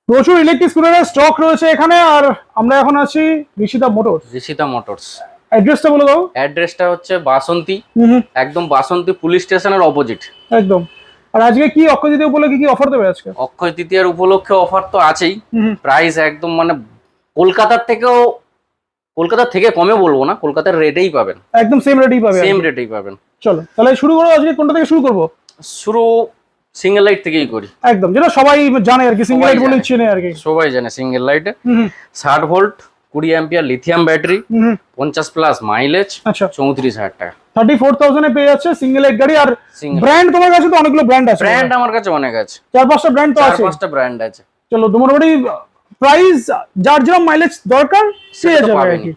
প্রচুর electric স্কুটারের stock রয়েছে এখানে। আর আমরা এখন আছি ঋষিতা মোটরস। ঋষিতা মোটরস অ্যাড্রেসটা বলে দাও। অ্যাড্রেসটা হচ্ছে বাসন্তী, একদম বাসন্তী পুলিশ স্টেশনের অপোজিট একদম। আর আজকে কি অক্ষয় তৃতীয়া উপলক্ষে কি অফার দেবে আজকে? অক্ষয় তৃতীয়ার উপলক্ষে অফার তো আছেই। প্রাইস একদম মানে কলকাতার থেকে কমে বলবো না, কলকাতার রেটেই পাবেন, একদম সেম রেটেই পাবে। সেম রেটেই পাবেন। চলো তাহলে শুরু করো। আজকে কোনটা থেকে শুরু করবো? শুরু সিঙ্গেল লাইট থেকেই করি। একদম, যেটা সবাই জানে আর কি, সিঙ্গেল লাইট বলে চেনে আর কি, সবাই জানে সিঙ্গেল লাইটে 60 volt 20 ampere lithium battery, 50 plus mileage, আচ্ছা 34,000 টাকা, 34,000 এ পেয়ে যাচ্ছে সিঙ্গেল লাইট গাড়ি। আর ব্র্যান্ড তোমার কাছে তো অনেকগুলো ব্র্যান্ড আছে। ব্র্যান্ড আমার কাছে অনেক আছে, 4-5টা ব্র্যান্ড তো আছে। 4-5টা ব্র্যান্ড আছে। চলো মোটামুটি প্রাইস যার যেরকম মাইলেজ দরকার পেয়ে যাবে আর কি।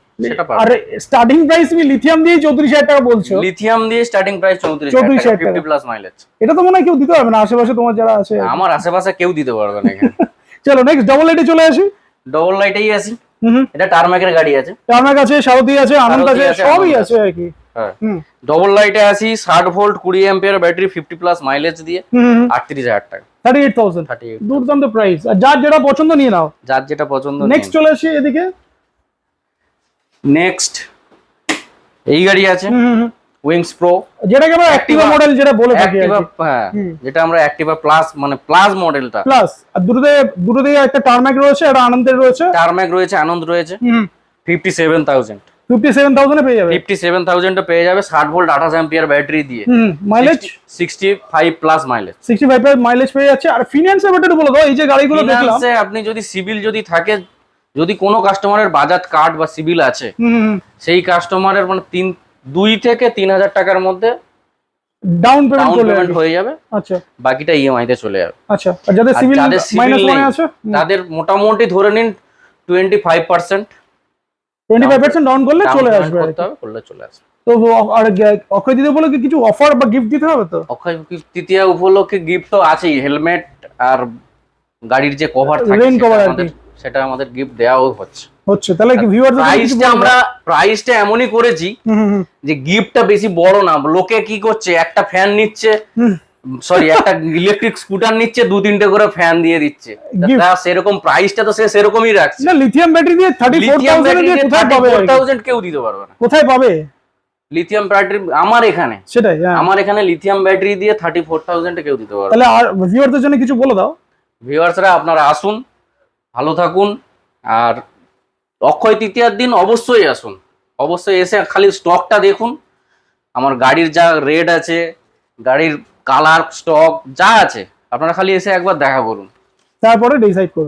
আর স্টার্টিং প্রাইস তুমি লিথিয়াম দিয়ে 34,000 টাকা বলছো। লিথিয়াম দিয়ে স্টার্টিং প্রাইস 34,000 টাকা, 50 প্লাস মাইলেজ। এটা তো মনে হয় কেউ দিতে পারবে না আশেপাশে তোমার যারা আছে। আমার আশেপাশে কেউ দিতে পারবে না এখানে। চলো নেক্সট ডবল লাইটে চলে আসি। ডবল লাইটেই আসি। এটা টারম্যাকের গাড়ি আছে, টারম্যাক আছে, সারথি আছে, আনন্দ আছে, সবই আছে আর কি। হ্যাঁ ডবল লাইটে আসি 60 volt 20 ampere battery 50 plus mileage দিয়ে 38,000 টাকা, 38,000। দুর্দান্ত প্রাইস। আর যার যেটা পছন্দ নিয়ে নাও, যার যেটা পছন্দ। নেক্সট চলে আসি এদিকে। নেক্সট এই গাড়ি আছে উইংস প্রো, যেটাকে আমরা অ্যাক্টিভা মডেল যেটা বলে থাকি আর কি। হ্যাঁ যেটা আমরা অ্যাক্টিভা প্লাস মানে প্লাস মডেলটা। প্লাস আর দুটোতে একটা টারম্যাক রয়েছে, একটা আনন্দের রয়েছে। টারম্যাক রয়েছে, আনন্দ রয়েছে। 57,000 57,000 এ পেয়ে যাবে। 57,000 এ পেয়ে যাবে 60 ভোল্ট 28 অ্যাম্পিয়ার ব্যাটারি দিয়ে। মাইলেজ 65 প্লাস মাইলেজ, 65 এর মাইলেজ পেয়ে যাচ্ছে। আর ফিনান্সের ব্যাপারটা বলে দাও। এই যে গাড়িগুলো দেখলাম, ফিনান্সে আপনি যদি সিভিল যদি থাকে, যদি কোনো কাস্টমারের বাজাজ কার্ড বা সিভিল আছে, সেই কাস্টমারের মানে 2 থেকে 3,000 টাকার মধ্যে ডাউন পেমেন্ট হয়ে যাবে। আচ্ছা বাকিটা ইএমআই তে চলে যাবে। আচ্ছা, আর যাদের সিভিল -1 আছে তাদের মোটামুটি ধরে নিন 25% ডাউন করলে চলে আসবে। করলে চলে আসবে। তো আর অক্ষয় তৃতীয়া উপলক্ষে কিছু অফার বা গিফট দিতে হবে তো? অক্ষয় তৃতীয়া উপলক্ষে গিফট তো আছেই, হেলমেট আর গাড়ির যে কভার থাকে সেটা আমাদের গিফট দেওয়াও হচ্ছে। তাহলে কি প্রাইসটা এমনই করেছি যে গিফটটা বেশি বড় না। লোকে কি করছে, একটা ফ্যান নিচ্ছে, সরি একটা ইলেকট্রিক স্কুটার নিচ্ছে, 2-3টে করে ফ্যান দিয়ে দিচ্ছে। সেরকম প্রাইসটা তো সেরকমই রাখছে না। লিথিয়াম ব্যাটারি দিয়ে 34,000 দিয়ে কোথায় পাবে? 34,000 কেউ দিতে পারবে না। কোথায় পাবে লিথিয়াম ব্যাটারি আমার এখানে? সেটাই, আমার এখানে লিথিয়াম ব্যাটারি দিয়ে 34,000 কেউ দিতে পারবে। তাহলে আর ভিউয়ারদের জন্য কিছু বলে দাও। ভিউয়ার্সরা আপনারা আসুন, ভালো থাকুন। আর অক্ষয় তৃতীয়ার দিন অবশ্যই আসুন, অবশ্যই এসে খালি স্টকটা দেখুন। আমার গাড়ির যা রেট আছে, গাড়ির কালার, স্টক যা আছে, আপনারা খালি এসে একবার দেখা করুন, তারপরে ডিসাইড করুন।